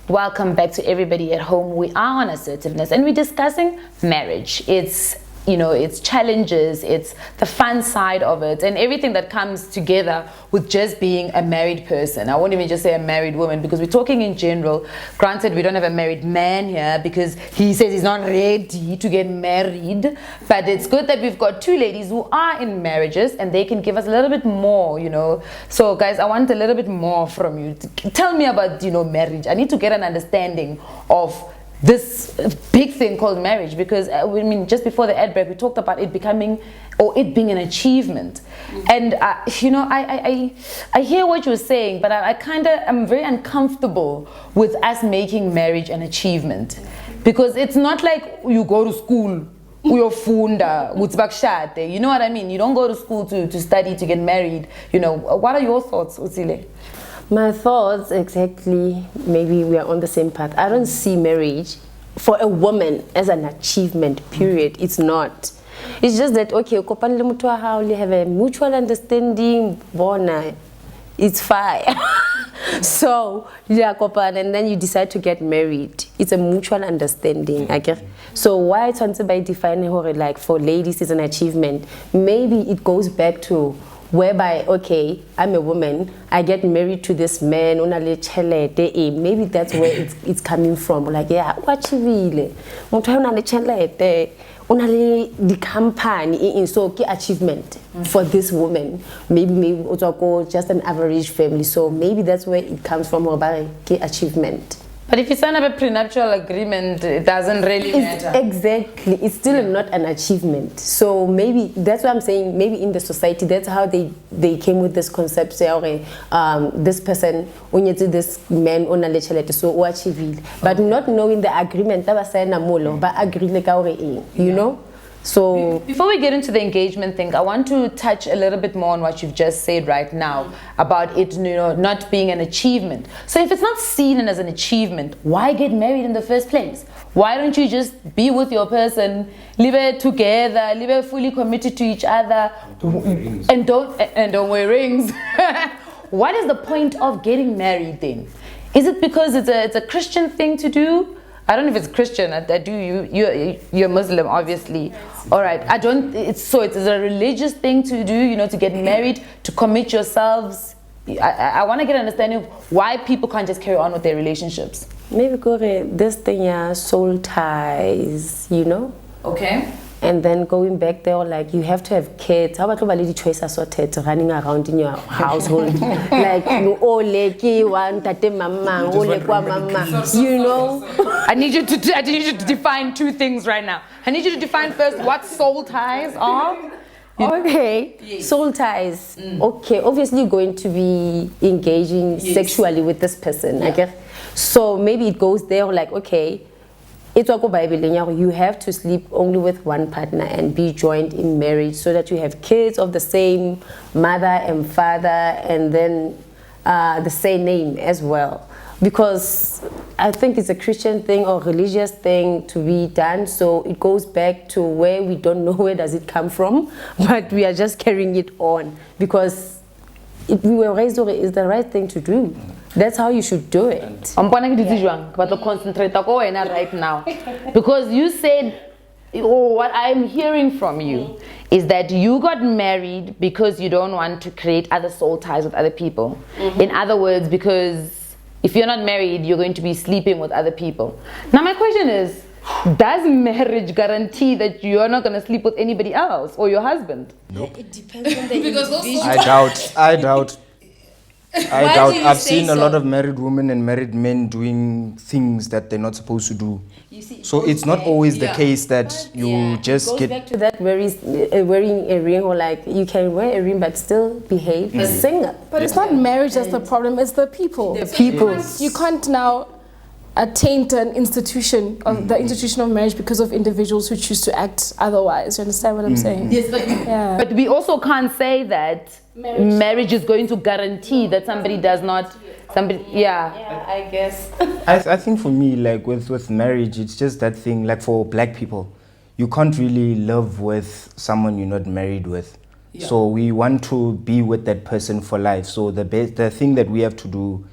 Welcome back to everybody at home. We are on Assertiveness and we're discussing marriage. It's its challenges, it's the fun side of it, and everything that comes together with just being a married person. I won't even just say a married woman, because we're talking in general. Granted, we don't have a married man here because he says he's not ready to get married, but it's good that we've got two ladies who are in marriages and they can give us a little bit more, So guys, I want a little bit more from you. Tell me about, marriage. I need to get an understanding of this big thing called marriage, because just before the ad break we talked about it becoming, or it being, an achievement. And I hear what you're saying, but I kind of am very uncomfortable with us making marriage an achievement, because it's not like you go to school, uyofunda, utsibakshate, you know what I mean? You don't go to school to study, to get married. What are your thoughts, Utsile? My thoughts, exactly, maybe we are on the same path. I don't see marriage for a woman as an achievement, period. It's not. It's just that, okay, you have a mutual understanding, it's fine. So, and then you decide to get married. It's a mutual understanding, I guess. So why it's by defining her, like, for ladies is an achievement? Maybe it goes back to whereby, okay, I'm a woman, I get married to this man, maybe that's where it's coming from. Like, yeah, what the company, so achievement for this woman. Maybe also just an average family. So maybe that's where it comes from, about achievement. But if you sign up a prenuptial agreement, it doesn't really matter. Exactly. It's still not an achievement. So maybe that's what I'm saying. Maybe in the society, that's how they came with this concept. Say, okay, this person, this man, so achieve. But not knowing the agreement, but agree, know. So before we get into the engagement thing, I want to touch a little bit more on what you've just said right now about it, not being an achievement. So if it's not seen as an achievement, why get married in the first place? Why don't you just be with your person, live it together, live it fully committed to each other, and don't wear rings? What is the point of getting married then? Is it because it's a Christian thing to do? I don't know if it's Christian. I do. You're Muslim, obviously. Yes. All right. I don't. It's a religious thing to do. To get married, to commit yourselves. I want to get an understanding of why people can't just carry on with their relationships. Maybe this thing, soul ties. Okay. And then going back there, like, you have to have kids. How about lady choice assorted running around in your household? Like, one tate mama, mama. I need you to define two things right now. I need you to define first what soul ties are. Okay, yes. Soul ties. Okay, obviously you're going to be engaging sexually with this person, I guess. So maybe it goes there, like, okay, you have to sleep only with one partner and be joined in marriage so that you have kids of the same mother and father, and then the same name as well. Because I think it's a Christian thing or religious thing to be done. So it goes back to where we don't know where does it come from, but we are just carrying it on because we were raised is the right thing to do. That's how you should do it. I'm going to concentrate right now, because you said, what I'm hearing from you is that you got married because you don't want to create other soul ties with other people. In other words, because if you're not married, you're going to be sleeping with other people. Now my question is, does marriage guarantee that you're not going to sleep with anybody else or your husband? Nope. It depends on the individual. I doubt. I've seen so? A lot of married women and married men doing things that they're not supposed to do. So it's not always the case that you just get... It goes back to that wearing a ring, or like you can wear a ring but still behave single. But it's not marriage that's the problem, it's the people. The people. You can't now attaint an institution of the institution of marriage because of individuals who choose to act otherwise. You understand what I'm saying? Yes, but we also can't say that marriage is going to guarantee that somebody does not. Yeah, I guess. I think for me, like with marriage, it's just that thing. Like for black people, you can't really live with someone you're not married with. Yeah. So we want to be with that person for life. So the thing that we have to do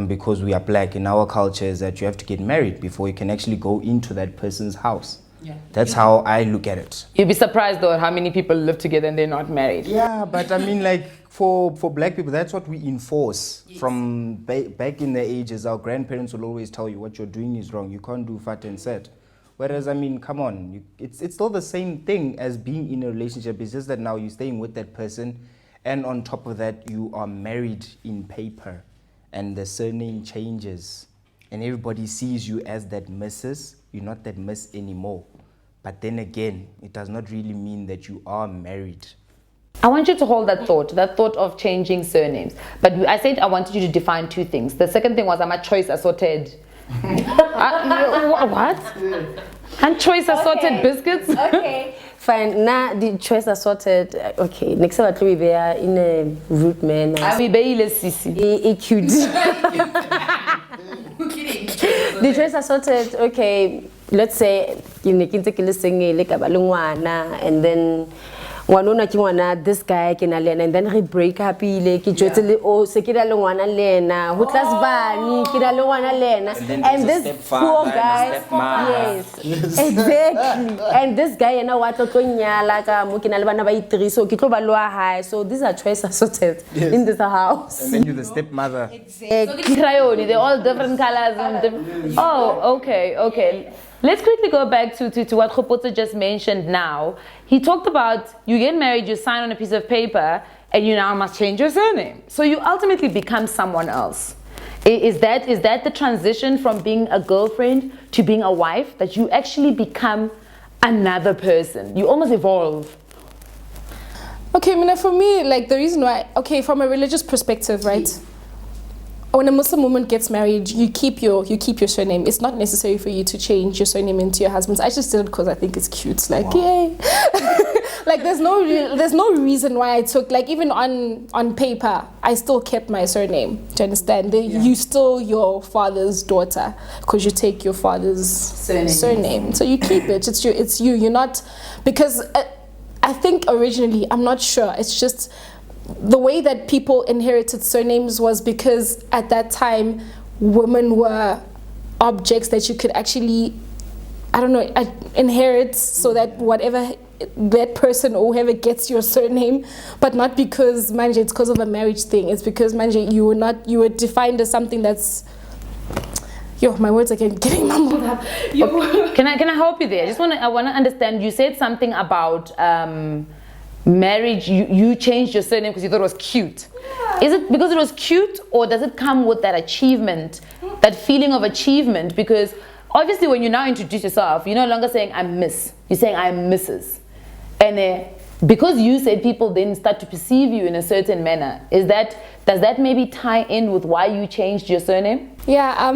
because we are black in our culture is that you have to get married before you can actually go into that person's house. Yeah. That's how I look at it. You'd be surprised though how many people live together and they're not married. Yeah, but I mean, like for black people, that's what we enforce. From back in the ages. Our grandparents will always tell you what you're doing is wrong. You can't do fat and set. Whereas, I mean, come on, it's still the same thing as being in a relationship. It's just that now you're staying with that person, and on top of that, you are married in paper, and the surname changes, and everybody sees you as that Mrs. You're not that Miss anymore. But then again, it does not really mean that you are married. I want you to hold that thought of changing surnames. But I said I wanted you to define two things. The second thing was I'm a choice assorted. What? And choice assorted biscuits? Okay. Fine. Now the choice assorted. Okay. Next time we be in a root man. I be sissy. Cute. The choice assorted. Okay. Let's say you need to kill and then. This guy can alien and then he break up like oh lena who class and this poor guy yes exactly and this guy what so these are choices assorted in this house and then you're the stepmother. Exactly. They're all different colors and different. Oh, okay. Let's quickly go back to what Khopotso just mentioned now. He talked about you get married, you sign on a piece of paper, and you now must change your surname. So you ultimately become someone else. Is that the transition from being a girlfriend to being a wife, that you actually become another person? You almost evolve. Okay, Mina, for me, like the reason why, okay, from a religious perspective, right? When a Muslim woman gets married, you keep your surname. It's not necessary for you to change your surname into your husband's. I just did it because I think it's cute. Like, yay! Like, there's no reason why I took, like, even on paper, I still kept my surname. Do you understand? You still your father's daughter because you take your father's surname. So you keep it. It's you. You're not, because I think originally, I'm not sure. It's just the way that people inherited surnames was because at that time women were objects that you could actually, I don't know, inherit, so that whatever that person or whoever gets your surname, but not because manje it's because of a marriage thing. It's because manje you were defined as something that's, my words are getting mumbled up. Can I help you there? I want to understand. You said something about marriage, you changed your surname because you thought it was cute. Yeah. Is it because it was cute, or does it come with that achievement, that feeling of achievement? Because obviously when you now introduce yourself, you're no longer saying I'm Miss, you're saying I'm Mrs. And because you said, people then start to perceive you in a certain manner. Does that maybe tie in with why you changed your surname? Yeah,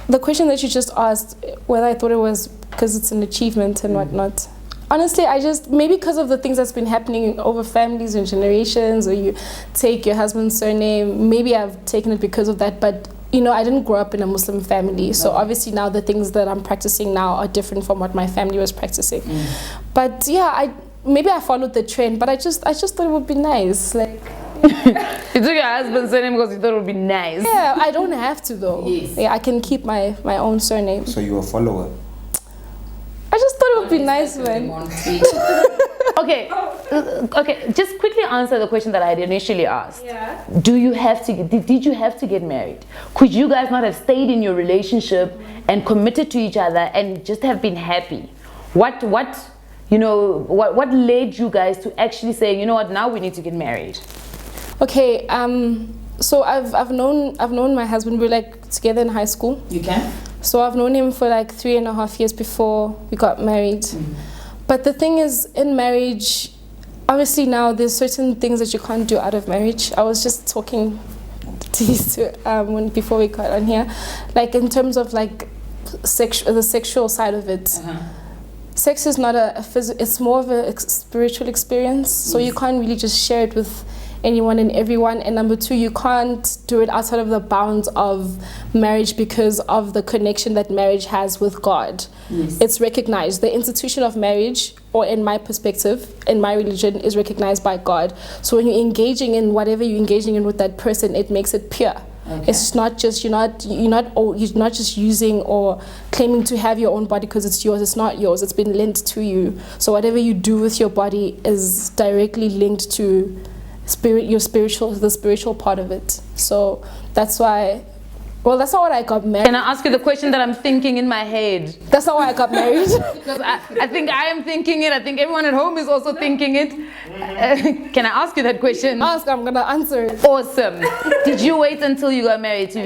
the question that you just asked, whether I thought it was because it's an achievement and whatnot. Honestly, maybe because of the things that's been happening over families and generations, or you take your husband's surname, maybe I've taken it because of that, but I didn't grow up in a Muslim family, so obviously now the things that I'm practicing now are different from what my family was practicing. But yeah, maybe I followed the trend, but I just thought it would be nice, like. You took your husband's surname because you thought it would be nice. Yeah, I don't have to though. Yes. Yeah, I can keep my own surname. So you're a follower? I just thought it would be nice, man. Okay, just quickly answer the question that I had initially asked. Yeah. Did you have to get married? Could you guys not have stayed in your relationship and committed to each other and just have been happy? What led you guys to actually say, you know what, now we need to get married? Okay, so I've known my husband. We're like together in high school. You can? So I've known him for like 3.5 years before we got married. But the thing is, in marriage, obviously now there's certain things that you can't do out of marriage. I was just talking to these two before we got on here, like in terms of like the sexual side of it. Sex is not a physical, it's more of a spiritual experience. So you can't really just share it with anyone and everyone. And number two, you can't do it outside of the bounds of marriage because of the connection that marriage has with God. Yes. It's recognized. The institution of marriage, or in my perspective, in my religion, is recognized by God. So when you're engaging in whatever you're engaging in with that person, it makes it pure. It's not just you're not just using or claiming to have your own body because it's yours. It's not yours. It's been lent to you. So whatever you do with your body is directly linked to the spiritual part of it. So that's why. Well, that's not what I got married. Can I ask you the question that I'm thinking in my head? That's not why I got married. Because I think I am thinking it. I think everyone at home is also thinking it. Can I ask you that question? Ask, I'm gonna answer it. Awesome. Did you wait until you got married to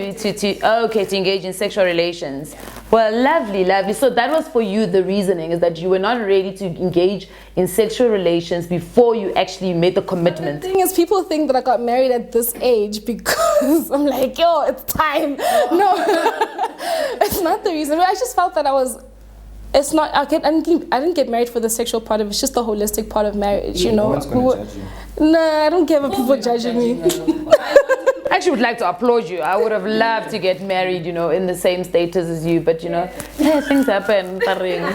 engage in sexual relations? Well, lovely. So that was for you, the reasoning is that you were not ready to engage in sexual relations before you actually made the commitment. The thing is, people think that I got married at this age because I'm like, yo, it's time. No, it's not the reason. I just felt that it's not, I didn't get married for the sexual part of it. It's just the holistic part of marriage, you know. No one's gonna judge you. Nah, I don't care about people judging me. I actually would like to applaud you. I would have loved to get married, in the same status as you, but things happen. Things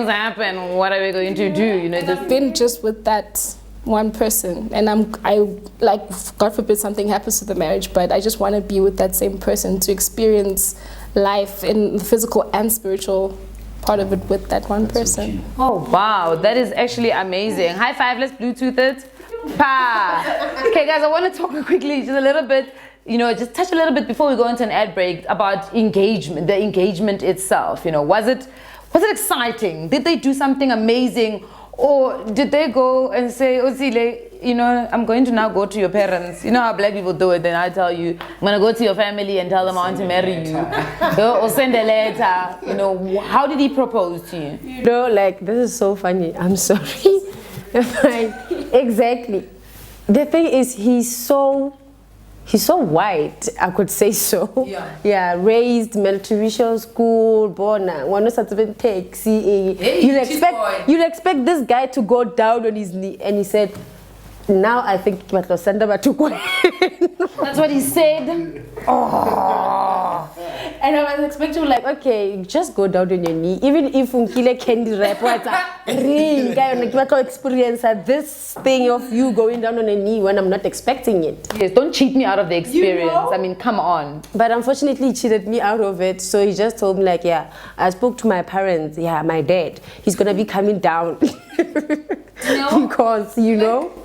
happen. What are we going to do? I've been just with that one person, and I God forbid something happens to the marriage, but I just want to be with that same person to experience life in the physical and spiritual part of it with that one person. Oh wow, that is actually amazing. High five, let's Bluetooth it. Pa. Okay guys, I want to talk quickly just a little bit, just touch a little bit before we go into an ad break about engagement, the engagement itself. Was it exciting? Did they do something amazing? Or did they go and say, Osile, I'm going to now go to your parents. You know how black people do it. Then I tell you, I'm going to go to your family and tell them I want to marry you. Or send a letter. How did he propose to you? This is so funny. I'm sorry. Exactly. The thing is, he's so white, I could say so. Yeah, raised multiracial school, born one of such a taxi. You'd expect this guy to go down on his knee, and he said, now I think that's what he said. Oh. And I was expecting okay, just go down on your knee. Even if unkile candy wrap, experience this thing of you going down on a knee when I'm not expecting it. Yes, don't cheat me out of the experience. I mean, come on. But unfortunately, he cheated me out of it. So he just told me I spoke to my parents. Yeah, my dad. He's gonna be coming down. Because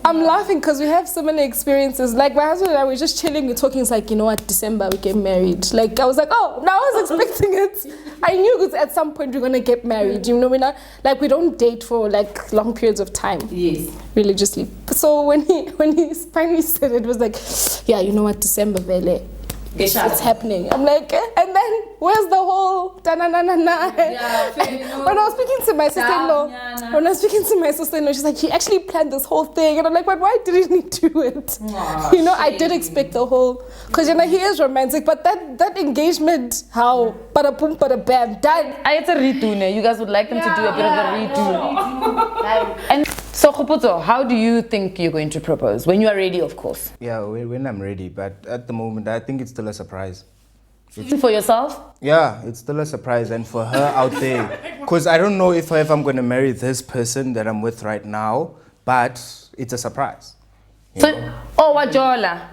I'm laughing because we have so many experiences. Like my husband and I were just chilling, we're talking. It's like, what, December we get married. Like I was like, oh, now I was expecting it. I knew because at some point we're gonna get married. We're not we don't date for long periods of time. Yes, religiously. So when he finally said it, was like, yeah, you know what, December, Vele. It's happening. I'm like, and then where's the whole da-na-na-na-na? When I was speaking to my sister-in-law, she's like, he actually planned this whole thing. And I'm like, but why didn't he do it? I did expect the whole, because he is romantic, but that engagement, how? Bada boom, bada bam, done. It's a redo. You guys would like them to do a bit of a redo. And so, Khuputo, how do you think you're going to propose? When you are ready, of course. Yeah, when I'm ready. But at the moment, I think it's still a surprise. For yourself? Yeah, it's still a surprise. And for her out there, because I don't know if I'm going to marry this person that I'm with right now, but it's a surprise. Wajola.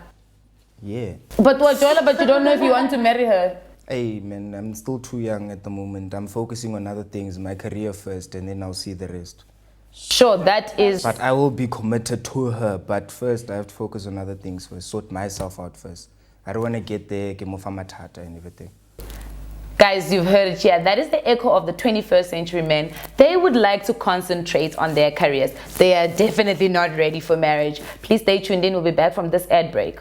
Yeah. But Wajola, but you don't know if you want to marry her. Hey, man, I'm still too young at the moment. I'm focusing on other things, my career first, and then I'll see the rest. Sure, that is. But I will be committed to her. But first, I have to focus on other things first, sort myself out first. I don't want to get there, get more famatata and everything. Guys, you've heard it here. That is the echo of the 21st century men. They would like to concentrate on their careers. They are definitely not ready for marriage. Please stay tuned in. We'll be back from this ad break.